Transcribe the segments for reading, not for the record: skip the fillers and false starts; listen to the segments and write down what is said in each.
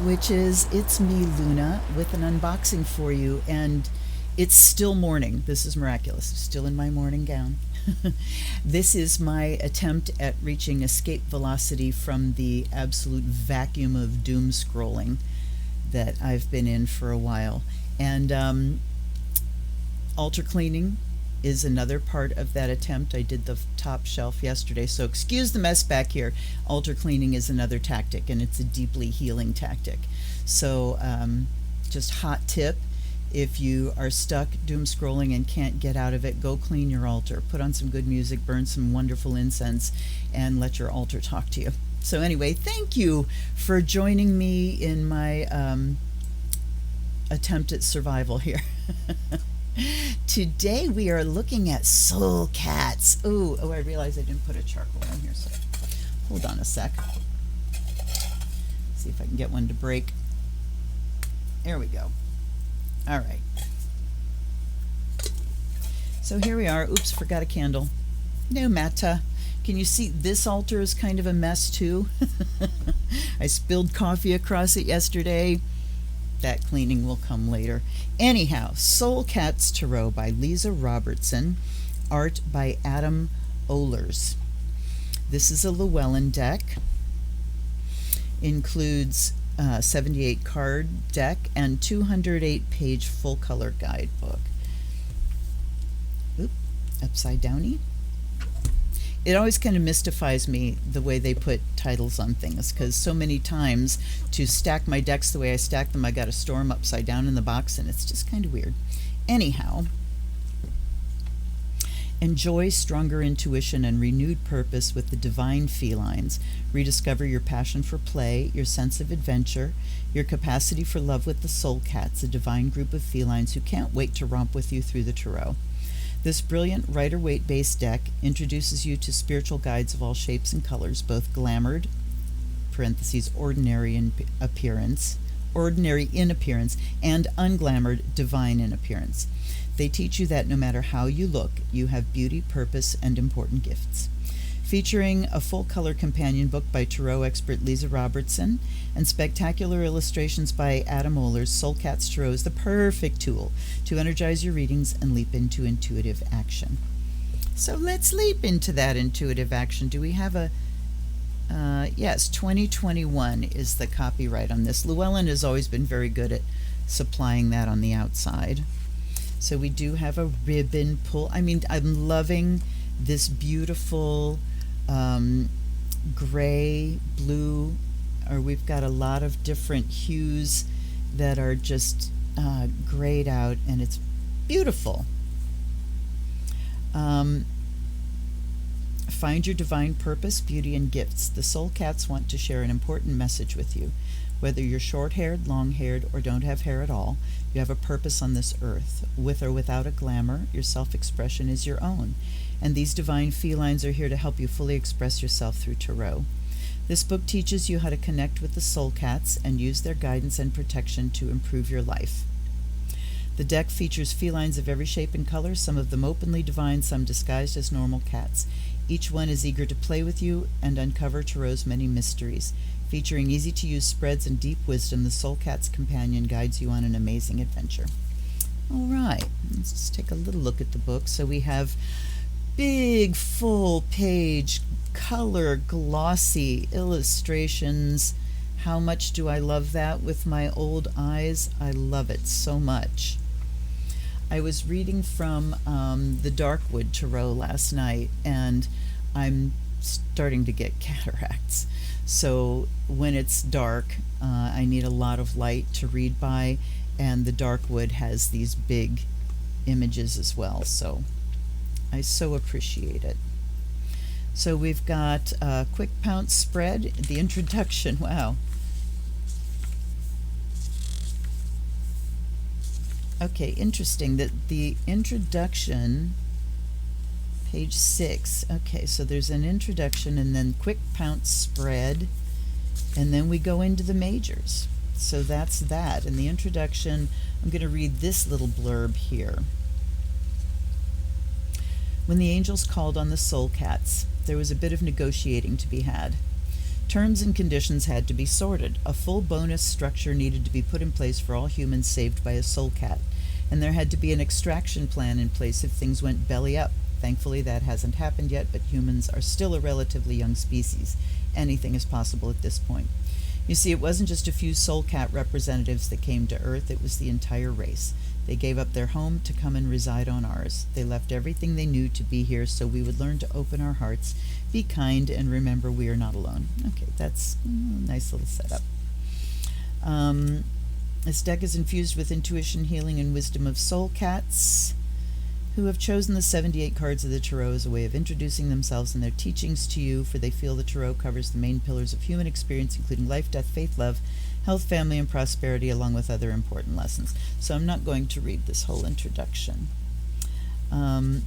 TheZenWitches. It's me, Luna, with an unboxing for you, and it's still morning. This is miraculous. Still in my morning gown. This is my attempt at reaching escape velocity from the absolute vacuum of doom scrolling that I've been in for a while. And altar cleaning is another part of that attempt. I did the top shelf yesterday, so excuse the mess back here. Altar cleaning is another tactic, and it's a deeply healing tactic. So just hot tip, if you are stuck doom scrolling and can't get out of it, go clean your altar. Put on some good music, burn some wonderful incense, and let your altar talk to you. So anyway, thank you for joining me in my attempt at survival here. Today we are looking at soul cats. Oh, I realized I didn't put a charcoal in here, so hold on a sec. See if I can get one to break. There we go. All right. So here we are. Oops, forgot a candle. No matter. Can you see this altar is kind of a mess too? I spilled coffee across it yesterday. That cleaning will come later. Anyhow, Soul Cats Tarot by Leeza Robertson, art by Adam Oehlers. This is a Llewellyn deck. Includes 78 card deck and 208 page full color guidebook. Oop, upside downy. It always kind of mystifies me the way they put titles on things, because so many times to stack my decks the way I stack them, I got to store them upside down in the box, and it's just kind of weird. Anyhow, enjoy stronger intuition and renewed purpose with the divine felines. Rediscover your passion for play, your sense of adventure, your capacity for love with the soul cats, a divine group of felines who can't wait to romp with you through the tarot. This brilliant Rider-Waite-based deck introduces you to spiritual guides of all shapes and colors, both glamoured (parentheses ordinary in appearance), and unglamoured, divine in appearance. They teach you that no matter how you look, you have beauty, purpose, and important gifts. Featuring a full-color companion book by tarot expert Leeza Robertson and spectacular illustrations by Adam Oehlers, Soul Cats Tarot is the perfect tool to energize your readings and leap into intuitive action. So let's leap into that intuitive action. Do we have a... yes, 2021 is the copyright on this. Llewellyn has always been very good at supplying that on the outside. So we do have a ribbon pull. I mean, I'm loving this beautiful gray, blue, or we've got a lot of different hues that are just grayed out, and it's beautiful. Find your divine purpose, beauty, and gifts. The soul cats want to share an important message with you. Whether you're short-haired, long-haired, or don't have hair at all, you have a purpose on this earth. With or without a glamour, your self-expression is your own, and these divine felines are here to help you fully express yourself through tarot. This book teaches you how to connect with the soul cats and use their guidance and protection to improve your life. The deck features felines of every shape and color, some of them openly divine, some disguised as normal cats. Each one is eager to play with you and uncover tarot's many mysteries. Featuring easy-to-use spreads and deep wisdom, the Soul Cat's Companion guides you on an amazing adventure. All right, let's just take a little look at the book. So we have big, full-page, color, glossy illustrations. How much do I love that with my old eyes? I love it so much. I was reading from the Darkwood Tarot last night, and I'm starting to get cataracts. So when it's dark, I need a lot of light to read by, and the Darkwood has these big images as well, so I so appreciate it. So we've got a quick pounce spread, the introduction. Wow. Okay, interesting that the introduction, page 6. Okay, so there's an introduction and then quick pounce spread, and then we go into the majors. So that's that. In the introduction, I'm going to read this little blurb here. When the angels called on the soul cats, there was a bit of negotiating to be had. Terms and conditions had to be sorted. A full bonus structure needed to be put in place for all humans saved by a soul cat. And there had to be an extraction plan in place if things went belly up. Thankfully, that hasn't happened yet, but humans are still a relatively young species. Anything is possible at this point. You see, it wasn't just a few soul cat representatives that came to Earth, it was the entire race. They gave up their home to come and reside on ours. They left everything they knew to be here so we would learn to open our hearts, be kind, and remember we are not alone. Okay, that's a nice little setup. This deck is infused with intuition, healing, and wisdom of soul cats who have chosen the 78 cards of the Tarot as a way of introducing themselves and their teachings to you, for they feel the Tarot covers the main pillars of human experience, including life, death, faith, love, health, family, and prosperity, along with other important lessons. So I'm not going to read this whole introduction. In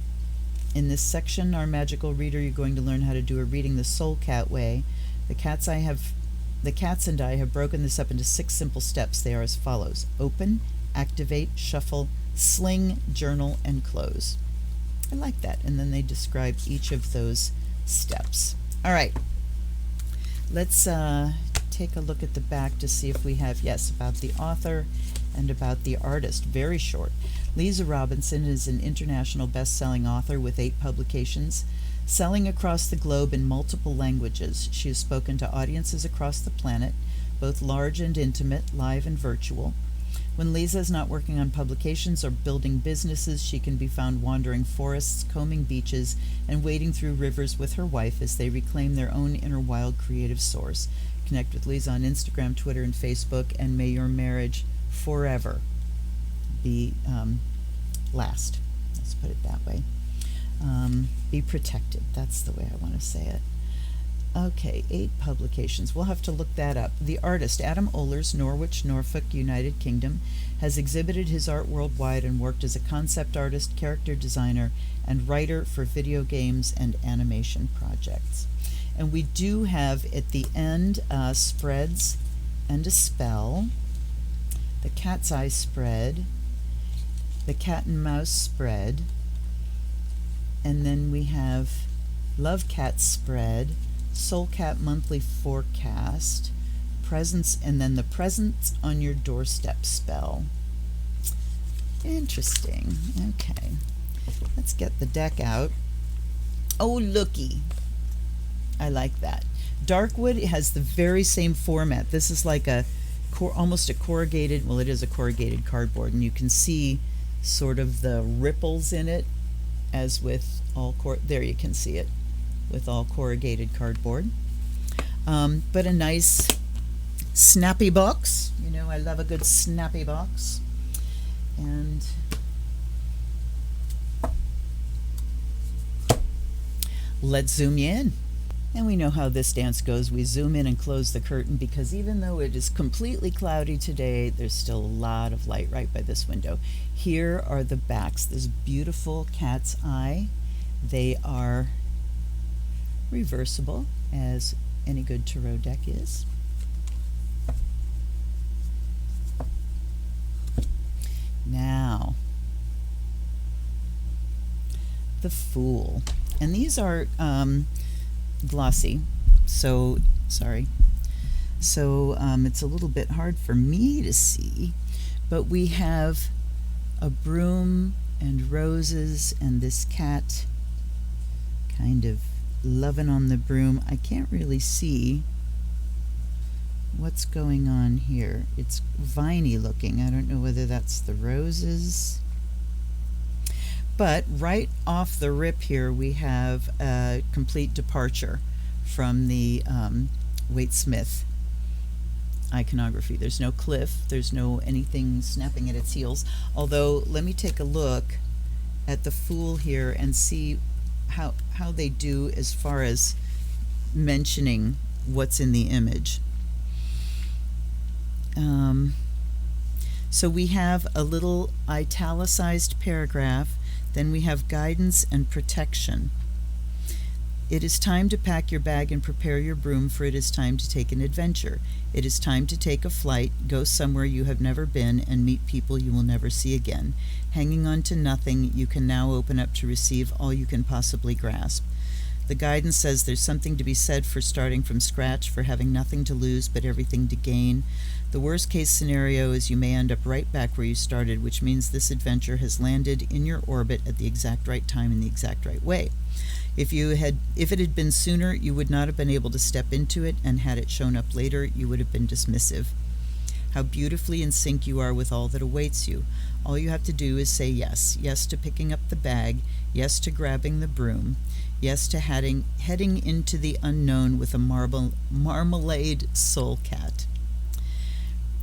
this section, our magical reader, you're going to learn how to do a reading the soul cat way. The cats and I have broken this up into 6 simple steps. They are as follows: open, activate, shuffle, sling, journal, and close. I like that. And then they describe each of those steps. All right. Let's take a look at the back to see if we have, yes, about the author and about the artist. Very short. Leeza Robertson is an international best-selling author with 8 publications, selling across the globe in multiple languages. She has spoken to audiences across the planet, both large and intimate, live and virtual. When Leeza is not working on publications or building businesses, she can be found wandering forests, combing beaches, and wading through rivers with her wife as they reclaim their own inner wild creative source. Connect with Leeza on Instagram, Twitter, and Facebook, and may your marriage forever be last. Let's put it that way. Be protected. That's the way I want to say it. Okay, 8 publications. We'll have to look that up. The artist, Adam Oehlers, Norwich, Norfolk, United Kingdom, has exhibited his art worldwide and worked as a concept artist, character designer, and writer for video games and animation projects. And we do have at the end spreads and a spell, the cat's eye spread, the cat and mouse spread, and then we have love cat spread, soul cat monthly forecast, presents, and then the presents on your doorstep spell. Interesting. Okay, let's get the deck out. Oh, looky. I like that. Darkwood has the very same format. This is like almost a corrugated, well, it is a corrugated cardboard, and you can see sort of the ripples in it, as with all there you can see it with all corrugated cardboard. But a nice snappy box. You know, I love a good snappy box. And let's zoom you in. And we know how this dance goes. We zoom in and close the curtain because even though it is completely cloudy today, there's still a lot of light right by this window. Here are the backs. This beautiful cat's eye. They are reversible, as any good tarot deck is. Now, the Fool. And these are glossy, so sorry. So it's a little bit hard for me to see, but we have a broom and roses and this cat kind of loving on the broom. I can't really see what's going on here. It's viney looking. I don't know whether that's the roses. But right off the rip here, we have a complete departure from the Waite Smith iconography. There's no cliff. There's no anything snapping at its heels. Although, let me take a look at the Fool here and see how they do as far as mentioning what's in the image. So we have a little italicized paragraph. Then we have guidance and protection. It is time to pack your bag and prepare your broom, for it is time to take an adventure. It is time to take a flight, go somewhere you have never been, and meet people you will never see again. Hanging on to nothing, you can now open up to receive all you can possibly grasp. The guidance says there's something to be said for starting from scratch, for having nothing to lose but everything to gain. The worst case scenario is you may end up right back where you started, which means this adventure has landed in your orbit at the exact right time in the exact right way. If it had been sooner, you would not have been able to step into it, and had it shown up later, you would have been dismissive. How beautifully in sync you are with all that awaits you. All you have to do is say yes. Yes to picking up the bag. Yes to grabbing the broom. Yes to heading into the unknown with a marmalade soul cat.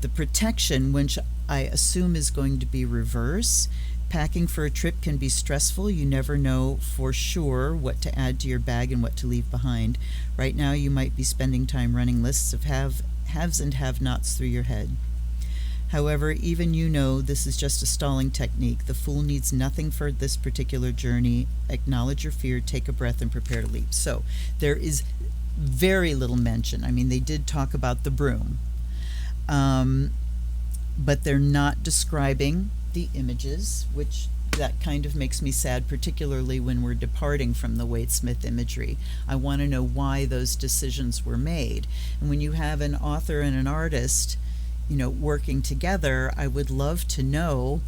The protection, which I assume is going to be reverse. Packing for a trip can be stressful. You never know for sure what to add to your bag and what to leave behind. Right now you might be spending time running lists of haves and have-nots through your head. However, even you know this is just a stalling technique. The fool needs nothing for this particular journey. Acknowledge your fear, take a breath, and prepare to leap. So there is very little mention. I mean, they did talk about the broom, but they're not describing the images, which that kind of makes me sad, particularly when we're departing from the Waite-Smith imagery. I want to know why those decisions were made. And when you have an author and an artist, working together, I would love to know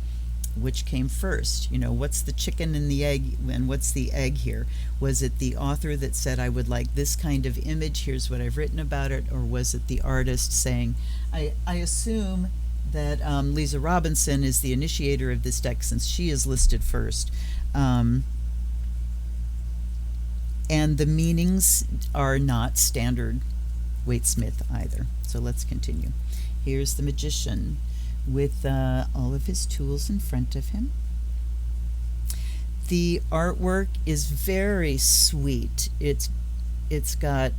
which came first. What's the chicken and the egg, and what's the egg here? Was it the author that said, I would like this kind of image, here's what I've written about it, or was it the artist saying, I assume that Leeza Robinson is the initiator of this deck, since she is listed first. And the meanings are not standard Waite-Smith either. So let's continue. Here's the magician with all of his tools in front of him. The artwork is very sweet. It's got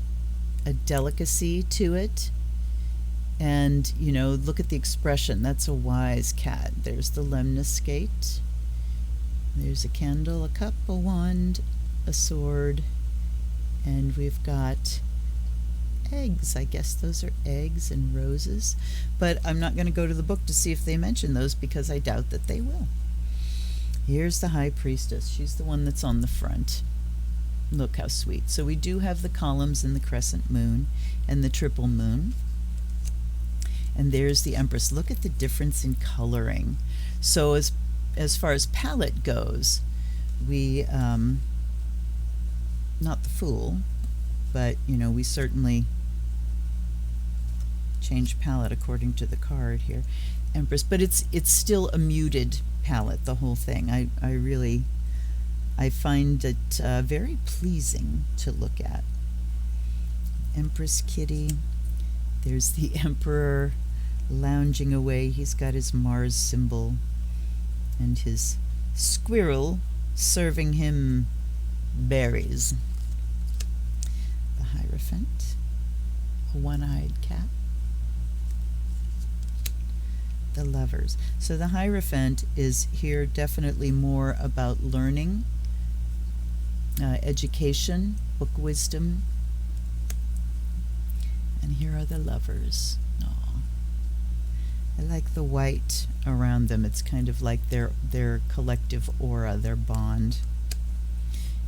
a delicacy to it. And, look at the expression. That's a wise cat. There's the lemniscate. There's a candle, a cup, a wand, a sword. And we've got eggs. I guess those are eggs and roses. But I'm not going to go to the book to see if they mention those, because I doubt that they will. Here's the high priestess. She's the one that's on the front. Look how sweet. So we do have the columns and the crescent moon and the triple moon. And there's the Empress. Look at the difference in coloring. So as far as palette goes, we, not the Fool, but, we certainly change palette according to the card here. Empress, but it's still a muted palette, the whole thing. I find it very pleasing to look at. Empress kitty. There's the Emperor lounging away. He's got his Mars symbol and his squirrel serving him berries. The Hierophant, a one-eyed cat. The Lovers. So the Hierophant is here definitely more about learning, education, book wisdom. And here are the Lovers. Aww. I like the white around them. It's kind of like their collective aura, their bond.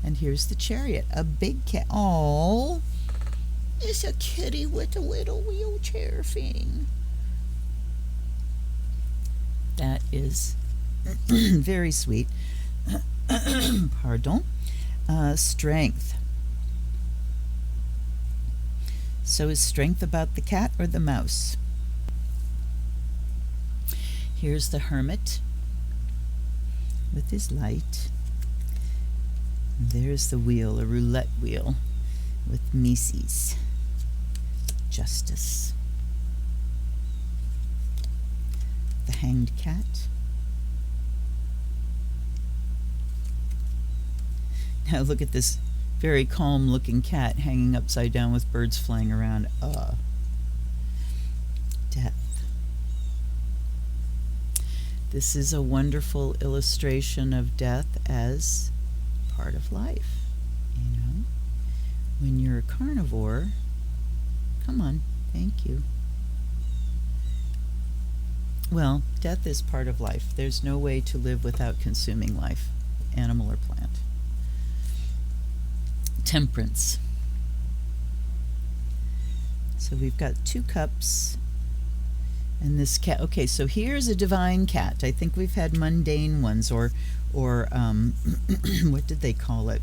And here's the Chariot, a big cat. Oh, it's a kitty with a little wheelchair thing. That is very sweet. Pardon. Strength. So is strength about the cat or the mouse? Here's the Hermit with his light. There's the wheel, a roulette wheel with Mises. Justice. The Hanged Cat. Now look at this very calm looking cat hanging upside down with birds flying around. Death. This is a wonderful illustration of death as part of life. When you're a carnivore, come on, thank you. Well, death is part of life. There's no way to live without consuming life, animal or plant. Temperance. So we've got 2 cups and this cat. Okay, so here's a divine cat. I think we've had mundane ones, or what did they call it?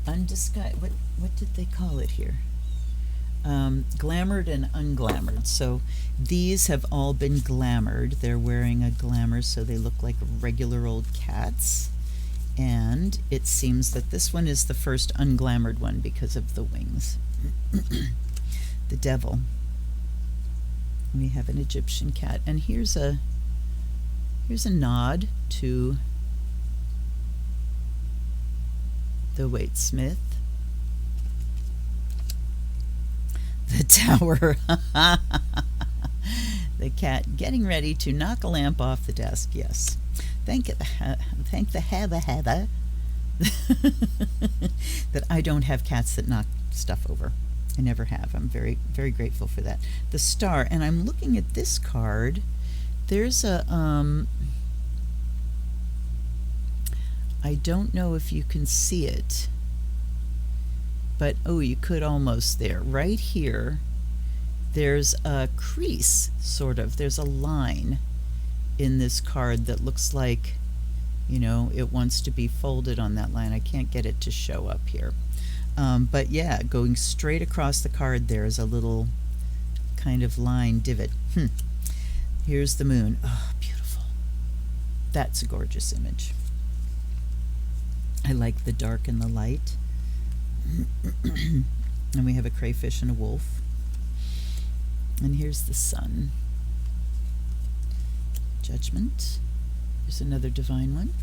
Undisguised. What did they call it here? Glamored and unglamored. So these have all been glamored. They're wearing a glamour, so they look like regular old cats. And it seems that this one is the first unglamored one because of the wings. The devil. We have an Egyptian cat, and here's a nod to the Waitsmith. The tower. The cat getting ready to knock a lamp off the desk. Yes. Thank the Heather that I don't have cats that knock stuff over. I never have. I'm very, very grateful for that. The star, and I'm looking at this card. There's a I don't know if you can see it, but oh, you could almost there. Right here, there's a crease, sort of. There's a line in this card that looks like, you know, it wants to be folded on that line. I can't get it to show up here. But yeah, going straight across the card there is a little kind of line divot. Here's the moon. Oh, beautiful. That's a gorgeous image. I like the dark and the light. And we have a crayfish and a wolf. And here's the sun. Judgment. There's another divine one.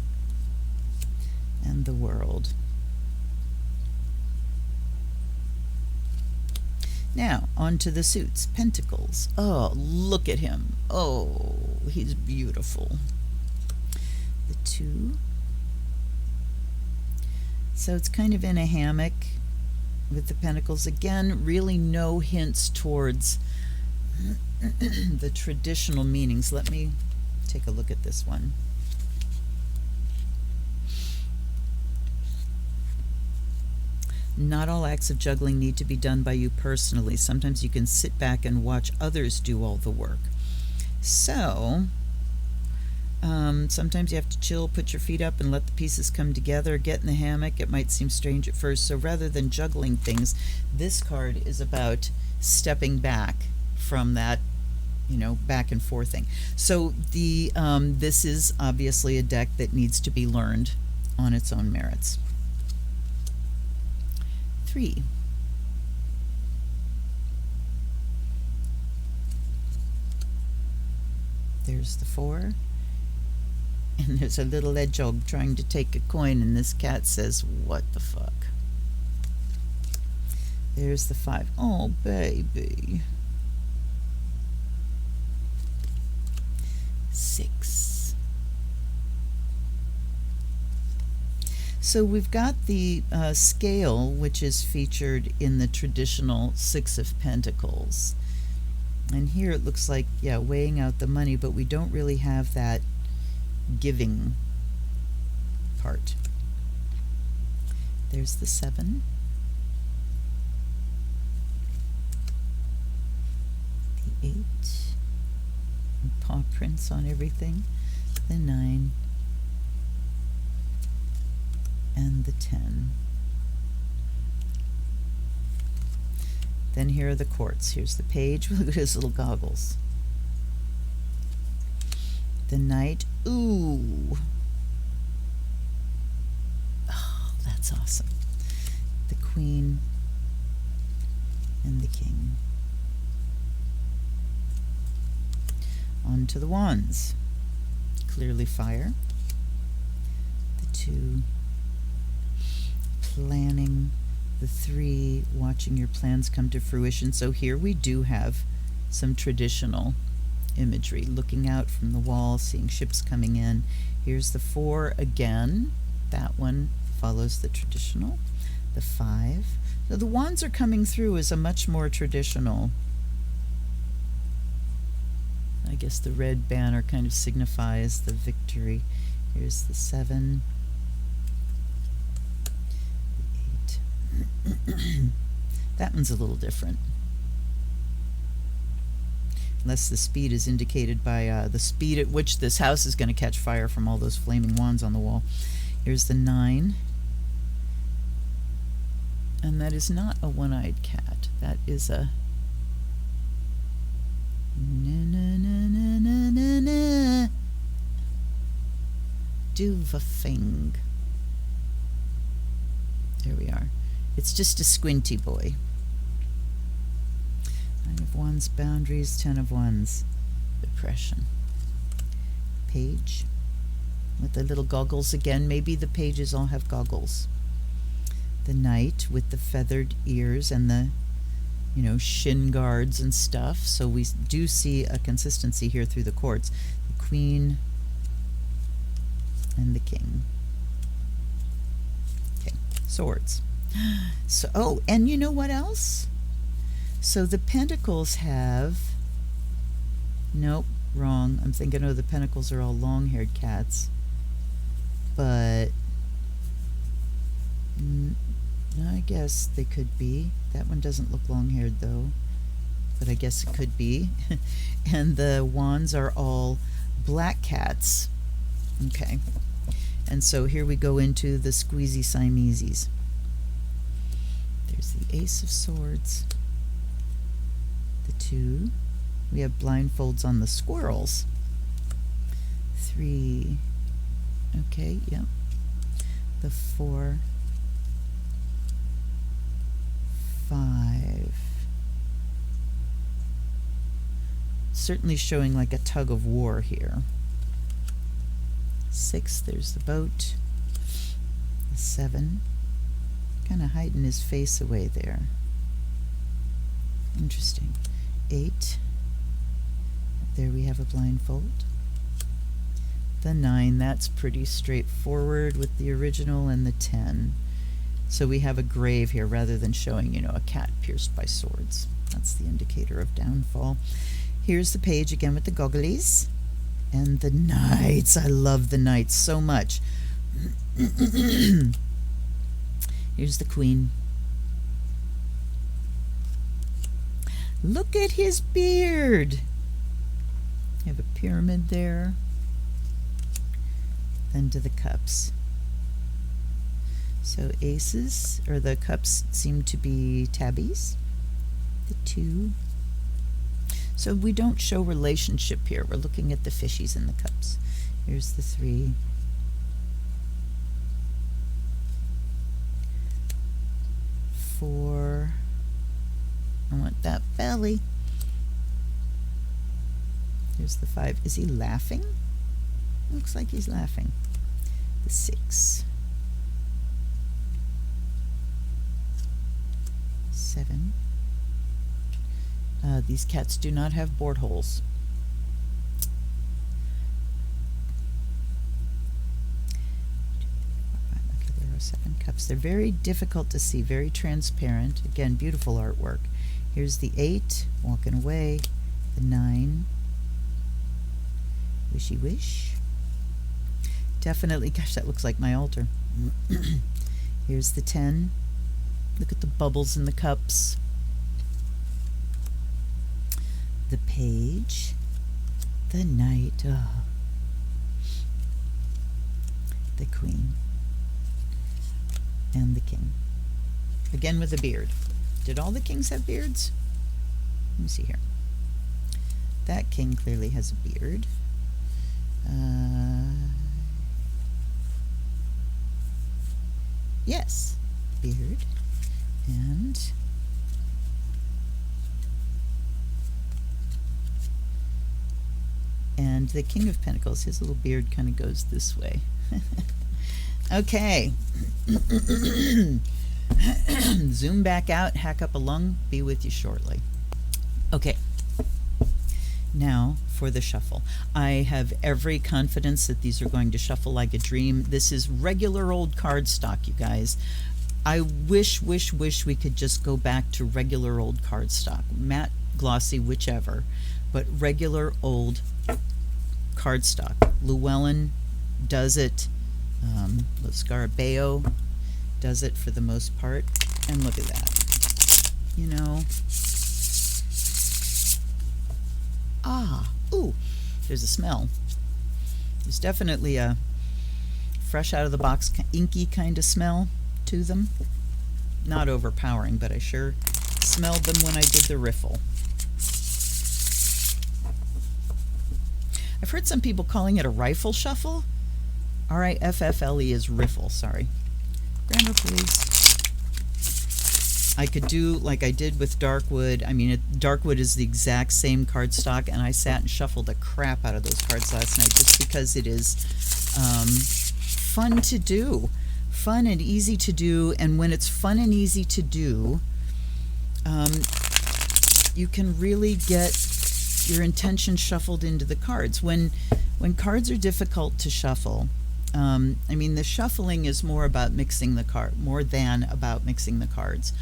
And the world. Now, on to the suits. Pentacles. Oh, look at him. Oh, he's beautiful. The 2. So it's kind of in a hammock with the pentacles. Again, really no hints towards the traditional meanings. Let me take a look at this one. Not all acts of juggling need to be done by you personally. Sometimes you can sit back and watch others do all the work. So, sometimes you have to chill, put your feet up, and let the pieces come together. Get in the hammock. It might seem strange at first. So rather than juggling things, this card is about stepping back from that, you know, back and forth thing. So the this is obviously a deck that needs to be learned on its own merits. 3. There's the 4. And there's a little hedgehog trying to take a coin, and this cat says, "What the fuck?" There's the 5. Oh, baby. 6. So we've got the scale, which is featured in the traditional 6 of Pentacles. And here it looks like, yeah, weighing out the money, but we don't really have that giving part. There's the 7. The 8. And paw prints on everything. The 9. And the 10. Then here are the quartz. Here's the page. Look at his little goggles. The Knight. Ooh. Oh, that's awesome. The Queen and the King. On to the Wands. Clearly fire. The 2. Planning. The 3, watching your plans come to fruition. So here we do have some traditional imagery, looking out from the wall, seeing ships coming in. Here's the 4 again. That one follows the traditional. The 5. So the wands are coming through as a much more traditional. guess the red banner kind of signifies the victory. Here's the 7, the 8. That one's a little different. Unless the speed is indicated by the speed at which this house is going to catch fire from all those flaming wands on the wall. Here's the 9. And that is not a one-eyed cat. That is a na-na-na-na-na-na Duvafing. There we are. It's just a squinty boy. 9 of Wands, boundaries. 10 of Wands, depression. Page with the little goggles again. Maybe the pages all have goggles. The Knight with the feathered ears and the, shin guards and stuff. So we do see a consistency here through the courts. The Queen and the King. Okay, swords. So, oh, and you know what else? So the Pentacles have, nope, wrong. I'm thinking, oh, the Pentacles are all long-haired cats. But, I guess they could be. That one doesn't look long-haired, though. But I guess it could be. And the Wands are all black cats. Okay. And so here we go into the squeezy Siameses. There's the Ace of Swords. The 2. We have blindfolds on the squirrels. 3. Okay, yep. The 4. 5. Certainly showing like a tug of war here. 6, there's the boat. The 7. Kind of hiding his face away there. Interesting. 8. There we have a blindfold. The 9, that's pretty straightforward with the original, and the 10. So we have a grave here rather than showing, a cat pierced by swords. That's the indicator of downfall. Here's the page again with the gogglies. And the Knights. I love the Knights so much. Here's the Queen. Look at his beard. You have a pyramid there. Then to the cups. So aces, or the cups, seem to be tabbies. The 2. So we don't show relationship here. We're looking at the fishies in the cups. Here's the 3. 4. I want that belly. Here's the 5. Is he laughing? Looks like he's laughing. The 6. 7. These cats do not have board holes. Okay, there are 7 cups. They're very difficult to see, very transparent. Again, beautiful artwork. Here's the 8, walking away. The 9, wishy wish. Definitely, gosh, that looks like my altar. Here's the 10. Look at the bubbles in the cups. The page. The Knight. Oh. The Queen. And the King. Again with a beard. Did all the kings have beards? Let me see here. That king clearly has a beard. Yes, beard. And the King of Pentacles, his little beard kind of goes this way. Okay. Zoom back out, hack up a lung, be with you shortly. Okay. Now for the shuffle. I have every confidence that these are going to shuffle like a dream. This is regular old cardstock, you guys. I wish we could just go back to regular old cardstock, matte, glossy, whichever, but regular old cardstock. Llewellyn does it. Scarabeo does it for the most part. And look at that. You know. Ooh, there's a smell. There's definitely a fresh out of the box, inky kind of smell to them. Not overpowering, but I sure smelled them when I did the riffle. I've heard some people calling it a rifle shuffle. R-I-F-F-L-E is riffle, sorry. Grammar, please. I could do like I did with Darkwood. I mean, Darkwood is the exact same cardstock, and I sat and shuffled the crap out of those cards last night just because it is fun to do. Fun and easy to do, and when it's fun and easy to do, you can really get your intention shuffled into the cards. When cards are difficult to shuffle, I mean, the shuffling is more about mixing the more than about mixing the cards.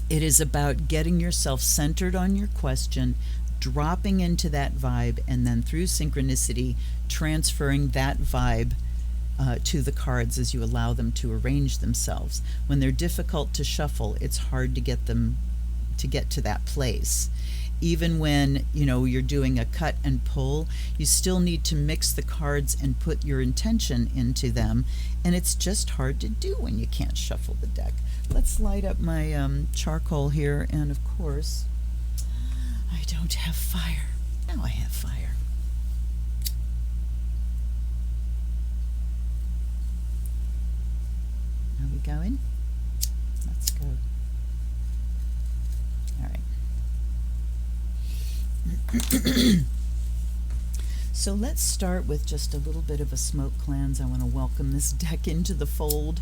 It is about getting yourself centered on your question, dropping into that vibe, and then through synchronicity, transferring that vibe to the cards as you allow them to arrange themselves. When they're difficult to shuffle, it's hard to get them to get to that place. Even when, you know, you're doing a cut and pull, you still need to mix the cards and put your intention into them, and it's just hard to do when you can't shuffle the deck. Let's light up my charcoal here, and of course, I don't have fire. Now I have fire. Are we going? Let's go. All right. So let's start with just a little bit of a smoke cleanse. I want to welcome this deck into the fold.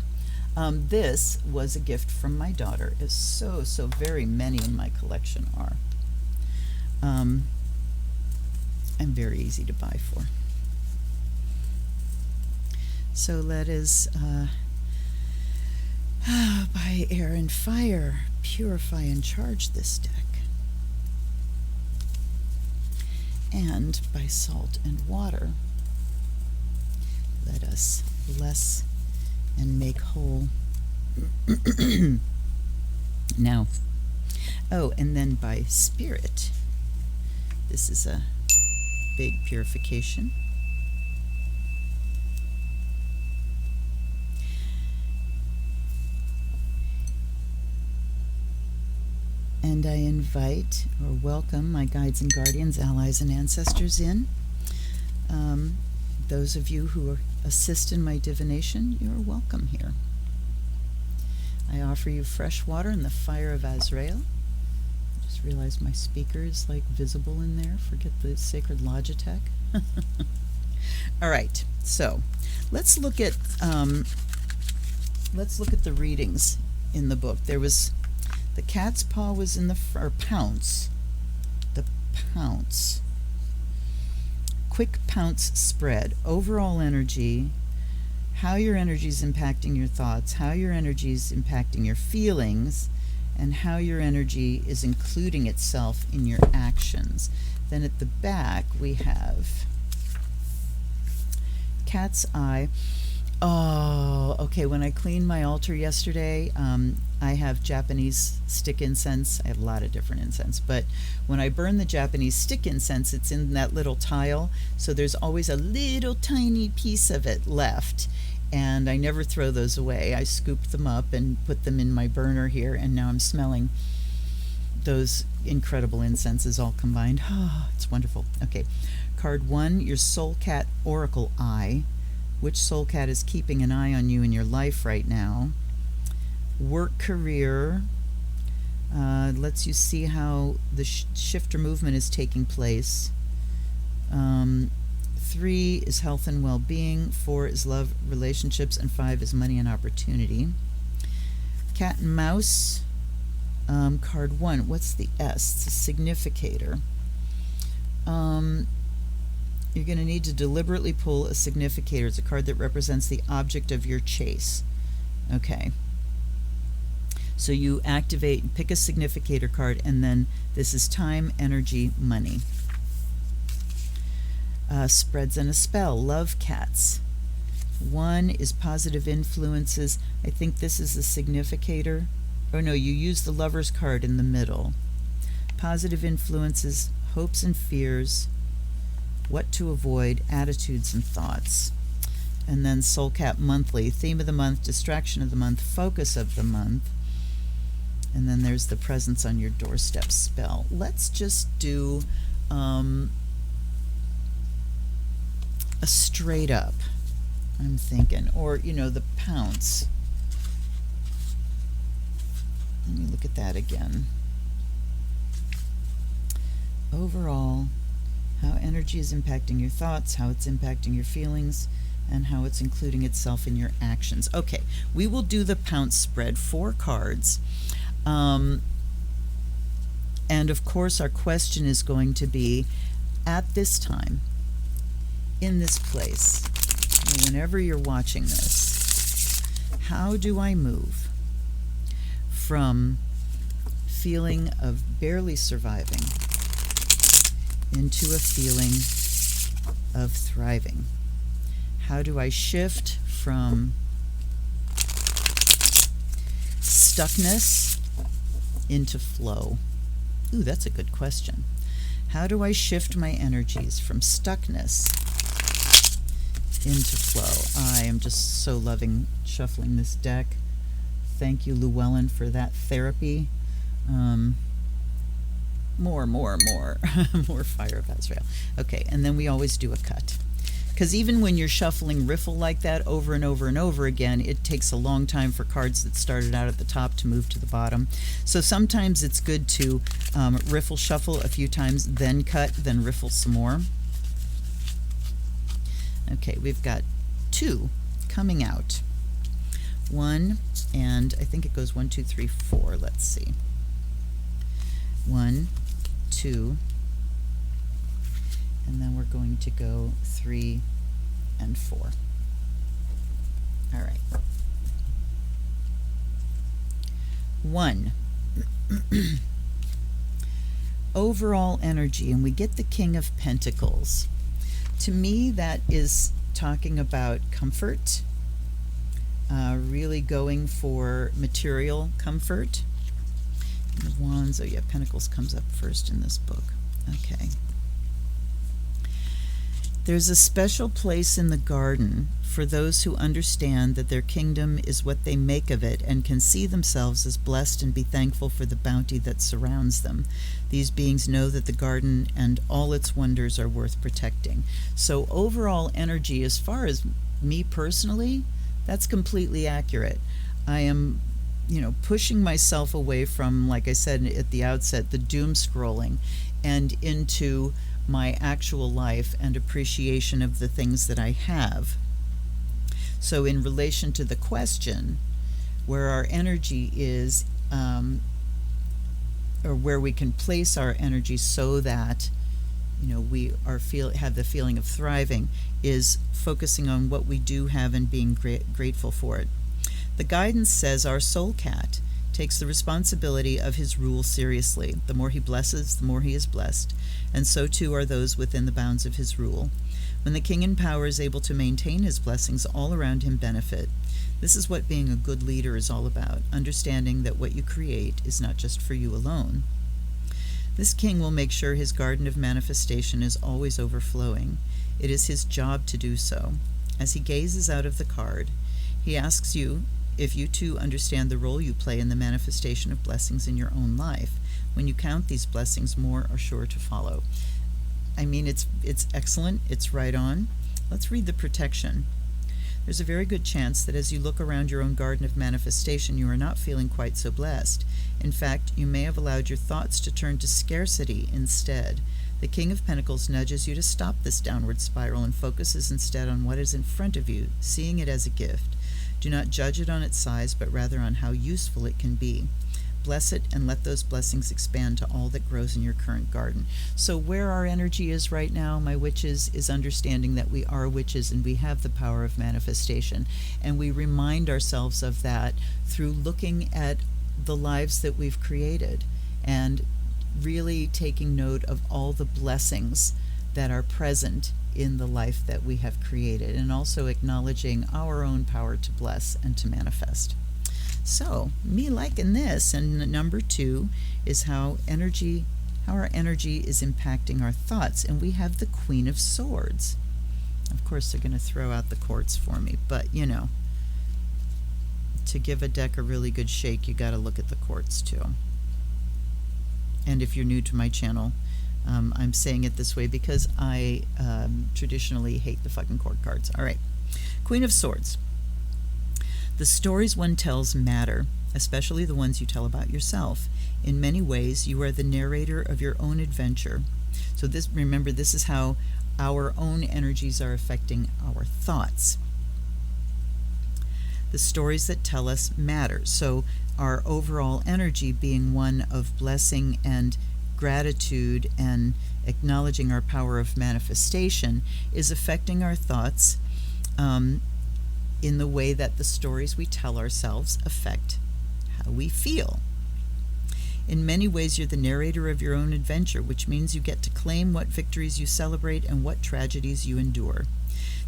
This was a gift from my daughter, as so very many in my collection are. And very easy to buy for. So let us, by air and fire, purify and charge this deck. And by salt and water, let us bless and make whole. Now, oh, and then by spirit, this is a big purification. And I invite or welcome my guides and guardians, allies and ancestors in. Those of you who assist in my divination, you're welcome here. I offer you fresh water and the fire of Azrael. I just realized my speaker is like visible in there. Forget the sacred Logitech. All right, so let's look at the readings in the book. There was the cat's paw was in the pounce. The pounce. Quick pounce spread. Overall energy. How your energy is impacting your thoughts. How your energy is impacting your feelings. And how your energy is including itself in your actions. Then at the back we have cat's eye. Oh, okay. When I cleaned my altar yesterday, I have Japanese stick incense. I have a lot of different incense, but when I burn the Japanese stick incense, it's in that little tile, so there's always a little tiny piece of it left, and I never throw those away. I scoop them up and put them in my burner here, and now I'm smelling those incredible incenses all combined. Oh, it's wonderful. Okay, card 1, your soul cat oracle eye. Which soul cat is keeping an eye on you in your life right now? Work, career, lets you see how the shift or movement is taking place. 3 is health and well-being, 4 is love, relationships, and 5 is money and opportunity. Cat and mouse, card 1, what's the S? It's a significator. You're going to need to deliberately pull a significator. It's a card that represents the object of your chase. Okay. So you activate and pick a significator card, and then this is time, energy, money. Spreads and a spell. Love cats. 1 is positive influences. I think this is a significator. Oh no, you use the Lover's card in the middle. Positive influences, hopes and fears, what to avoid, attitudes and thoughts. And then Soul Cat Monthly, theme of the month, distraction of the month, focus of the month. And then there's the presence on your doorstep spell. Let's just do a straight up, I'm thinking, or, the pounce. Let me look at that again. Overall, how energy is impacting your thoughts, how it's impacting your feelings, and how it's including itself in your actions. Okay, we will do the pounce spread, 4 cards. And of course, our question is going to be, at this time, in this place, whenever you're watching this, how do I move from feeling of barely surviving into a feeling of thriving? How do I shift from stuckness into flow? Ooh, that's a good question. How do I shift my energies from stuckness into flow? I am just so loving shuffling this deck. Thank you, Llewellyn, for that therapy. More more fire of Azrael. Okay, and then we always do a cut, because even when you're shuffling riffle like that over and over and over again, it takes a long time for cards that started out at the top to move to the bottom. So sometimes it's good to riffle shuffle a few times, then cut, then riffle some more. Okay, we've got 2 coming out. 1, and I think it goes 1, 2, 3, 4. Let's see. 1, 2, and then we're going to go 3 and 4. All right. 1. Overall energy, and we get the King of Pentacles. To me, that is talking about comfort, really going for material comfort. The Wands, oh yeah, Pentacles comes up first in this book. Okay. There's a special place in the garden for those who understand that their kingdom is what they make of it and can see themselves as blessed and be thankful for the bounty that surrounds them. These beings know that the garden and all its wonders are worth protecting. So overall energy, as far as me personally, that's completely accurate. I am, pushing myself away from, like I said at the outset, the doom scrolling, and into my actual life and appreciation of the things that I have. So in relation to the question, where our energy is, or where we can place our energy so that we have the feeling of thriving, is focusing on what we do have and being grateful for it. The guidance says our soul cat takes the responsibility of his rule seriously. The more he blesses, the more he is blessed, and so too are those within the bounds of his rule. When the king in power is able to maintain his blessings, all around him benefit. This is what being a good leader is all about, understanding that what you create is not just for you alone. This king will make sure his garden of manifestation is always overflowing. It is his job to do so. As he gazes out of the card, he asks you if you too understand the role you play in the manifestation of blessings in your own life. When you count these blessings, more are sure to follow. I mean, it's excellent. It's right on. Let's read the protection. There's a very good chance that as you look around your own garden of manifestation, you are not feeling quite so blessed. In fact, you may have allowed your thoughts to turn to scarcity instead. The King of Pentacles nudges you to stop this downward spiral and focuses instead on what is in front of you, seeing it as a gift. Do not judge it on its size, but rather on how useful it can be. Bless it and let those blessings expand to all that grows in your current garden. So where our energy is right now, my witches, is understanding that we are witches and we have the power of manifestation. And we remind ourselves of that through looking at the lives that we've created and really taking note of all the blessings that are present in the life that we have created, and also acknowledging our own power to bless and to manifest. So, me liking this. And number 2 is how our energy is impacting our thoughts. And we have the Queen of Swords. Of course, they're going to throw out the quartz for me, but you know, to give a deck a really good shake, you got to look at the quartz too. And if you're new to my channel, I'm saying it this way because I traditionally hate the fucking court cards. All right. Queen of Swords. The stories one tells matter, especially the ones you tell about yourself. In many ways, you are the narrator of your own adventure. So remember, this is how our own energies are affecting our thoughts. The stories that tell us matter. So our overall energy being one of blessing and gratitude and acknowledging our power of manifestation is affecting our thoughts in the way that the stories we tell ourselves affect how we feel. In many ways, you're the narrator of your own adventure, which means you get to claim what victories you celebrate and what tragedies you endure.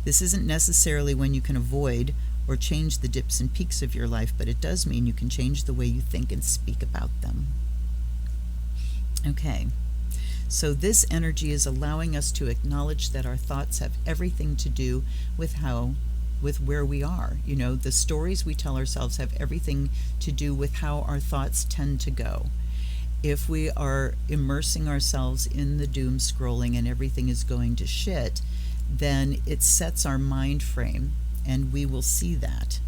This isn't necessarily when you can avoid or change the dips and peaks of your life, but it does mean you can change the way you think and speak about them. Okay, so this energy is allowing us to acknowledge that our thoughts have everything to do with where we are. You know, the stories we tell ourselves have everything to do with how our thoughts tend to go. If we are immersing ourselves in the doom scrolling and everything is going to shit, then it sets our mind frame, and we will see that.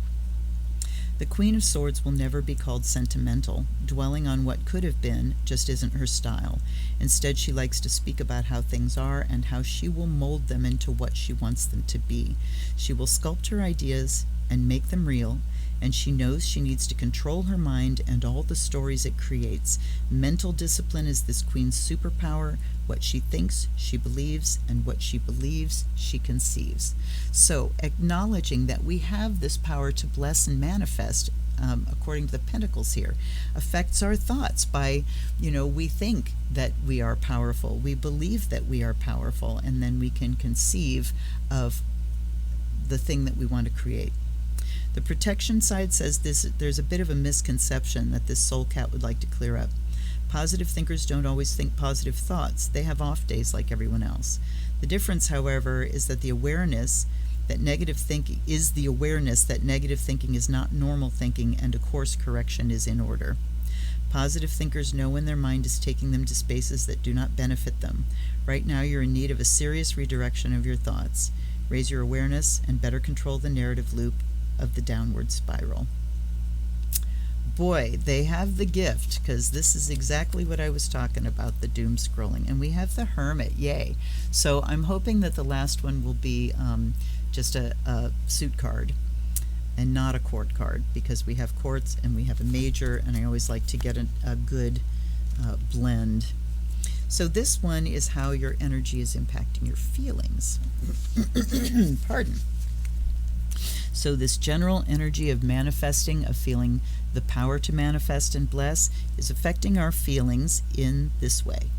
The Queen of Swords will never be called sentimental. Dwelling on what could have been just isn't her style. Instead, she likes to speak about how things are and how she will mold them into what she wants them to be. She will sculpt her ideas and make them real, and she knows she needs to control her mind and all the stories it creates. Mental discipline is this queen's superpower. What she thinks, she believes, and what she believes, she conceives. So acknowledging that we have this power to bless and manifest, according to the Pentacles here, affects our thoughts by, we think that we are powerful, we believe that we are powerful, and then we can conceive of the thing that we want to create. The protection side says there's a bit of a misconception that this soul cat would like to clear up. Positive thinkers don't always think positive thoughts. They have off days like everyone else. The difference, however, is that the awareness that negative thinking is not normal thinking, and a course correction is in order. Positive thinkers know when their mind is taking them to spaces that do not benefit them. Right now, you're in need of a serious redirection of your thoughts. Raise your awareness and better control the narrative loop of the downward spiral. Boy, they have the gift, because this is exactly what I was talking about, the doom scrolling. And we have the Hermit, yay. So I'm hoping that the last one will be just a suit card and not a court card, because we have courts and we have a major, and I always like to get a good blend. So this one is how your energy is impacting your feelings. Pardon. So this general energy of manifesting, of feeling the power to manifest and bless, is affecting our feelings in this way.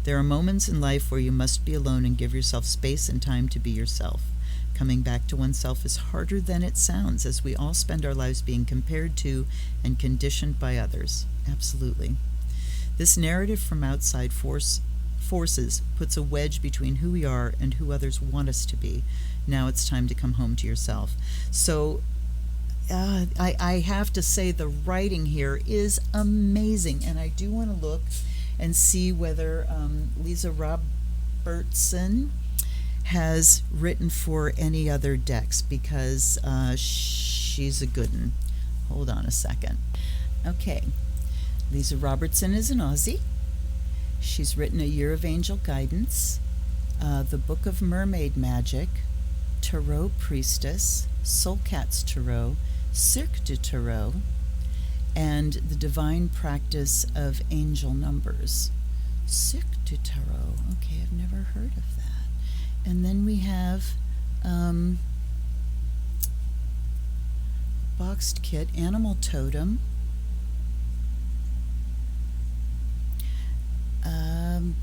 There are moments in life where you must be alone and give yourself space and time to be yourself. Coming back to oneself is harder than it sounds, as we all spend our lives being compared to and conditioned by others. Absolutely. This narrative from outside forces puts a wedge between who we are and who others want us to be. Now it's time to come home to yourself. So I have to say the writing here is amazing, and I do want to look and see whether Leeza Robertson has written for any other decks, because she's a good one. Hold on a second. Okay, Leeza Robertson is an Aussie. She's written A Year of Angel Guidance, The Book of Mermaid Magic, Tarot Priestess, Soul Cat's Tarot, Cirque du Tarot, and The Divine Practice of Angel Numbers. Cirque du Tarot. Okay, I've never heard of that. And then we have boxed kit, Animal Totem,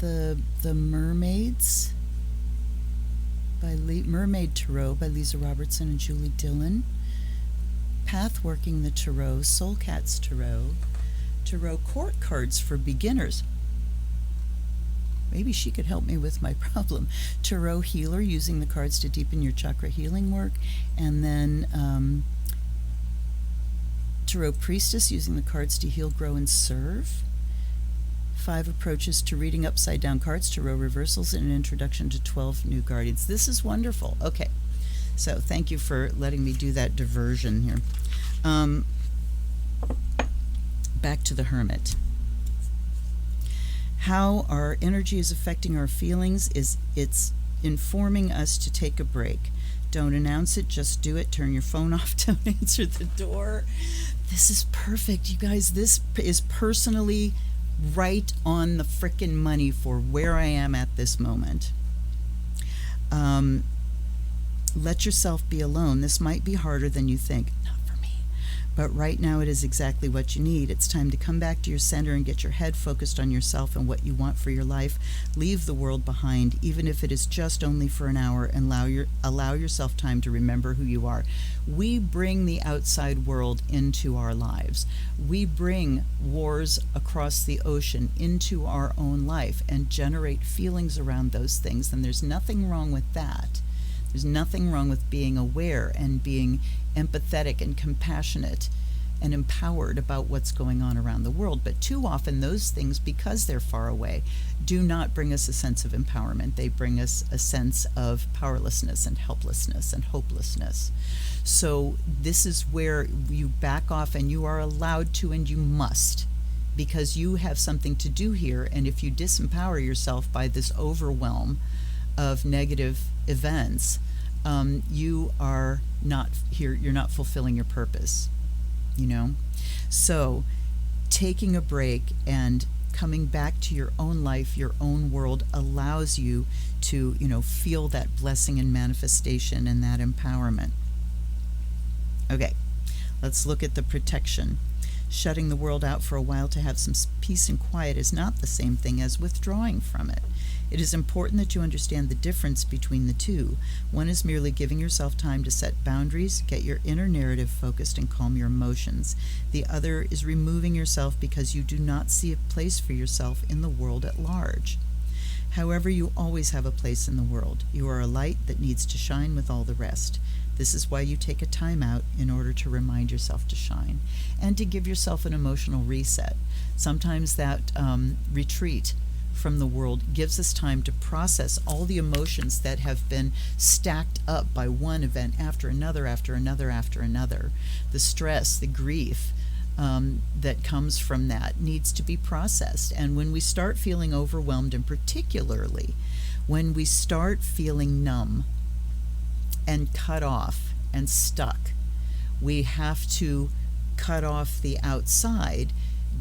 the mermaids, by Mermaid Tarot by Leeza Robertson and Julie Dillon. Pathworking the Tarot, Soul Cats Tarot, Tarot Court Cards for Beginners. Maybe she could help me with my problem. Tarot Healer, using the cards to deepen your chakra healing work. And then Tarot Priestess, using the cards to heal, grow, and serve. 5 approaches to reading upside down cards, tarot reversals, and an introduction to 12 new guardians. This is wonderful. Okay, so thank you for letting me do that diversion here. Back to the Hermit. How our energy is affecting our feelings is it's informing us to take a break. Don't announce it, just do it. Turn your phone off, don't answer the door. This is perfect, you guys. This is personally right on the frickin' money for where I am at this moment. Let yourself be alone. This might be harder than you think. Not for me. But right now it is exactly what you need. It's time to come back to your center and get your head focused on yourself and what you want for your life. Leave the world behind, even if it is just only for an hour, and allow yourself time to remember who you are. We bring the outside world into our lives. We bring wars across the ocean into our own life and generate feelings around those things, and there's nothing wrong with that. There's nothing wrong with being aware and being empathetic and compassionate and empowered about what's going on around the world. But too often those things, because they're far away, do not bring us a sense of empowerment. They bring us a sense of powerlessness and helplessness and hopelessness. So this is where you back off, and you are allowed to, and you must, because you have something to do here. And if you disempower yourself by this overwhelm of negative events, you are not here, you're not fulfilling your purpose, you know? So taking a break and coming back to your own life, your own world, allows you to, you know, feel that blessing and manifestation and that empowerment. Okay, let's look at the protection. Shutting the world out for a while to have some peace and quiet is not the same thing as withdrawing from it. It is important that you understand the difference between the two. One is merely giving yourself time to set boundaries, get your inner narrative focused, and calm your emotions. The other is removing yourself because you do not see a place for yourself in the world at large. However, you always have a place in the world. You are a light that needs to shine with all the rest. This is why you take a time out in order to remind yourself to shine and to give yourself an emotional reset. Sometimes that retreat from the world gives us time to process all the emotions that have been stacked up by one event after another, after another, after another. The stress, the grief that comes from that needs to be processed. And when we start feeling overwhelmed, and particularly when we start feeling numb and cut off and stuck, we have to cut off the outside,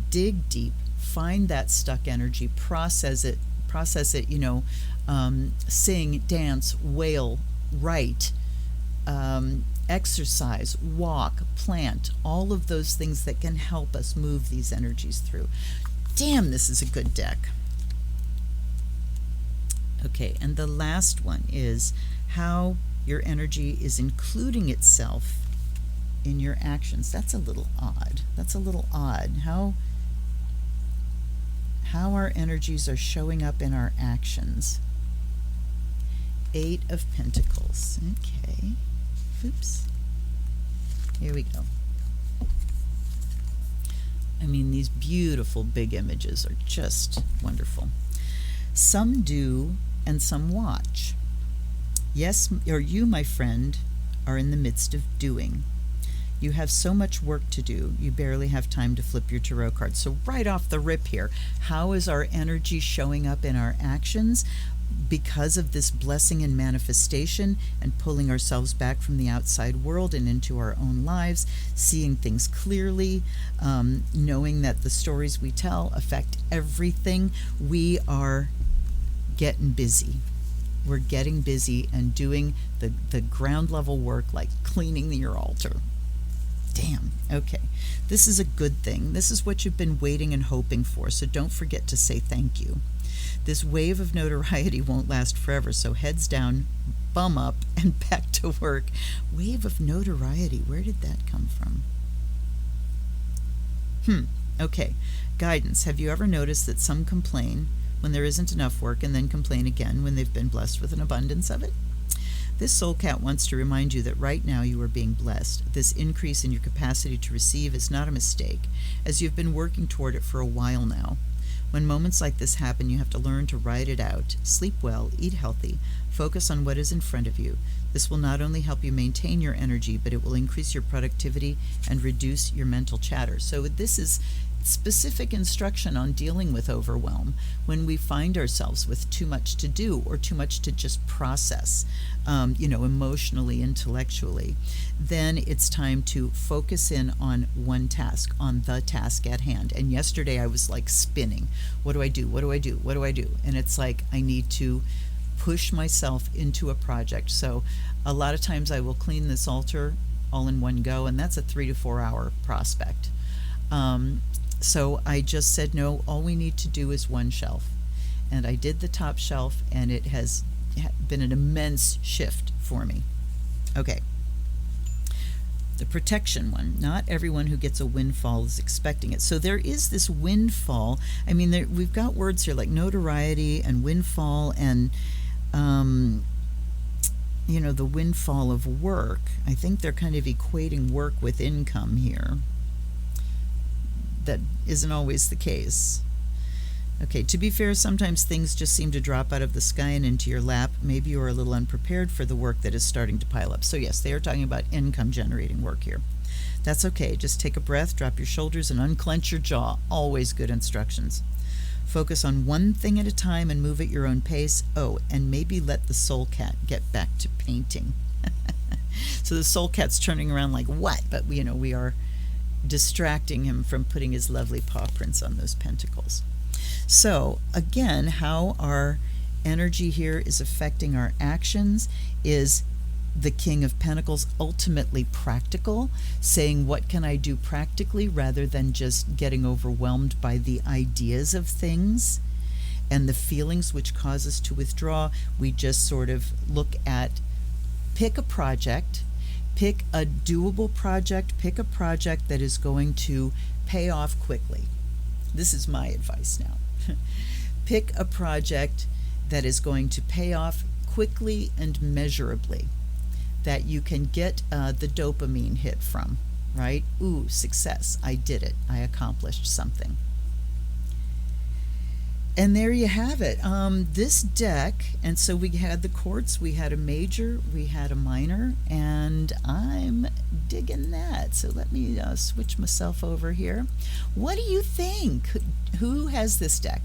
dig deep, find that stuck energy, process it, you know, sing, dance, wail, write, exercise, walk, plant, all of those things that can help us move these energies through. Damn, this is a good deck. Okay, and the last one is how your energy is including itself in your actions. That's a little odd. That's a little odd. How our energies are showing up in our actions. 8 of Pentacles. Okay. Oops. Here we go. I mean, these beautiful big images are just wonderful. Some do and some watch. Yes, or you, my friend, are in the midst of doing. You have so much work to do, you barely have time to flip your tarot cards. So right off the rip here, how is our energy showing up in our actions? Because of this blessing and manifestation and pulling ourselves back from the outside world and into our own lives, seeing things clearly, knowing that the stories we tell affect everything, we are getting busy. We're getting busy and doing the ground level work, like cleaning your altar. Damn. Okay. This is a good thing. This is what you've been waiting and hoping for, so don't forget to say thank you. This wave of notoriety won't last forever, so heads down, bum up, and back to work. Wave of notoriety, where did that come from? Okay. Guidance. Have you ever noticed that some complain when there isn't enough work and then complain again when they've been blessed with an abundance of it? This soul cat wants to remind you that right now you are being blessed. This increase in your capacity to receive is not a mistake, as you've been working toward it for a while now. When moments like this happen, you have to learn to ride it out. Sleep well, eat healthy, focus on what is in front of you. This will not only help you maintain your energy, but it will increase your productivity and reduce your mental chatter. So this is specific instruction on dealing with overwhelm when we find ourselves with too much to do or too much to just process, emotionally, intellectually. Then it's time to focus in on one task, on the task at hand. And yesterday I was like spinning. What do I do? What do I do? What do I do? And it's like I need to push myself into a project. So a lot of times I will clean this altar all in one go, and that's a 3 to 4 hour prospect. So I just said, no, all we need to do is one shelf. And I did the top shelf, and it has been an immense shift for me. Okay. The protection one. Not everyone who gets a windfall is expecting it. So there is this windfall. I mean, we've got words here like notoriety and windfall and, the windfall of work. I think they're kind of equating work with income here. That isn't always the case. Okay, to be fair, sometimes things just seem to drop out of the sky and into your lap. Maybe you are a little unprepared for the work that is starting to pile up. So yes, they are talking about income generating work here. That's okay. Just take a breath, drop your shoulders, and unclench your jaw. Always good instructions. Focus on one thing at a time and move at your own pace. Oh, and maybe let the soul cat get back to painting. So the soul cat's turning around like, what? But we are distracting him from putting his lovely paw prints on those pentacles. So again, how our energy here is affecting our actions is the King of Pentacles, ultimately practical, saying what can I do practically rather than just getting overwhelmed by the ideas of things and the feelings which cause us to withdraw. We just sort of look at, pick a project, pick a doable project, pick a project that is going to pay off quickly. This is my advice now. Pick a project that is going to pay off quickly and measurably, that you can get the dopamine hit from, right? Ooh, success, I did it, I accomplished something. And there you have it. This deck, and so we had the quartz, we had a major, we had a minor, and I'm digging that. So let me switch myself over here. What do you think? Who has this deck?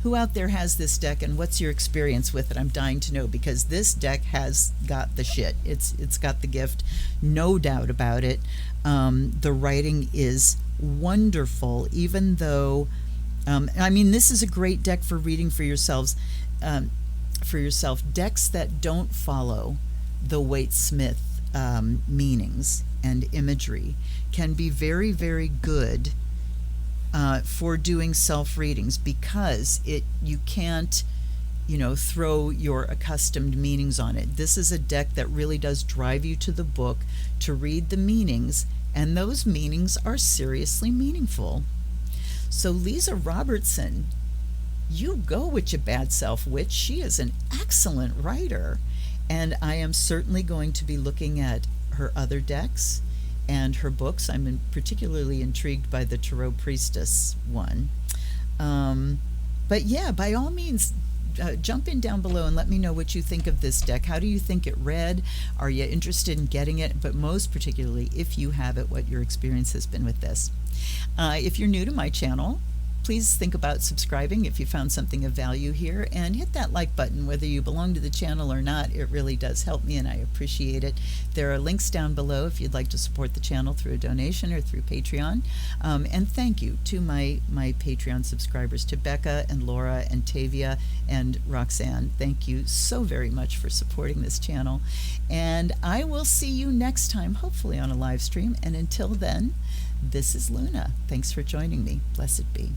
Who out there has this deck, and what's your experience with it? I'm dying to know, because this deck has got the shit. It's got the gift, no doubt about it. The writing is wonderful, even though this is a great deck for reading for yourselves, for yourself. Decks that don't follow the Waite-Smith meanings and imagery can be very, very good for doing self-readings, because you can't, throw your accustomed meanings on it. This is a deck that really does drive you to the book to read the meanings, and those meanings are seriously meaningful. So Leeza Robertson, you go with your bad self, witch. She is an excellent writer, and I am certainly going to be looking at her other decks and her books. I'm particularly intrigued by the Tarot Priestess one. But yeah, by all means, jump in down below and let me know what you think of this deck. How do you think it read? Are you interested in getting it? But most particularly, if you have it, what your experience has been with this. If you're new to my channel, please think about subscribing if you found something of value here, and hit that like button whether you belong to the channel or not. It really does help me, and I appreciate it. There are links down below if you'd like to support the channel through a donation or through Patreon. And thank you to my Patreon subscribers, to Becca and Laura and Tavia and Roxanne. Thank you so very much for supporting this channel, and I will see you next time, hopefully on a live stream. And until then, this is Luna. Thanks for joining me. Blessed be.